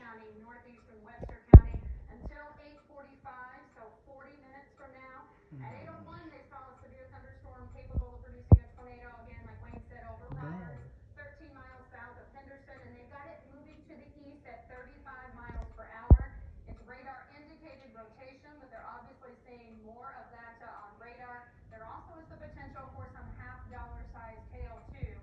County, northeastern Webster County until 8:45, so 40 minutes from now. At 8:01, they saw a severe thunderstorm capable of producing a tornado again, like Wayne said, over Rogers, 13 miles south of Henderson, and they've got it moving to the east at 35 miles per hour. It's radar indicated rotation, but they're obviously seeing more of that on radar. There also is the potential for some half-dollar sized hail too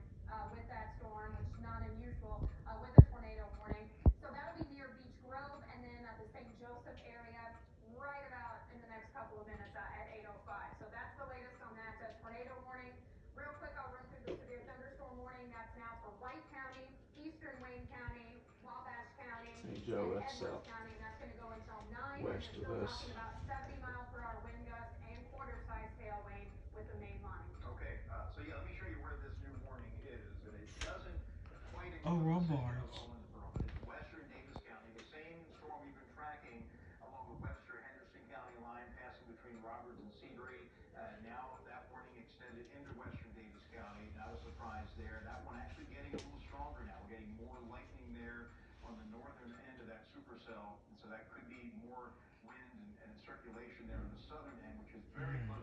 with that storm, which is not unusual with a tornado warning. So that'll be near Beach Grove and then the St. Joseph area right about in the next couple of minutes at 8:05. So that's the latest on that tornado warning. Real quick, I'll run through the severe thunderstorm warning. That's now for White County, Eastern Wayne County, Wabash County, St. and Joe, that's Edwards County. And that's going to go until 9. And west they're of still us. talking about 70-mile-per-hour wind gusts and quarter-sized hail, Wayne, with the main line. Okay, so yeah, let me show you where this new warning is, and it doesn't quite Oh, include the city of Robards. Owensboro, but it's western Davis County, the same storm we've been tracking along the Webster-Henderson County line, passing between Roberts and Seabury. Now that warning extended into western Davis County. Not a surprise there. That one actually getting a little stronger now. We're getting more lightning there on the northern end of that supercell, and so that could be more wind and circulation there on the southern end, which is very close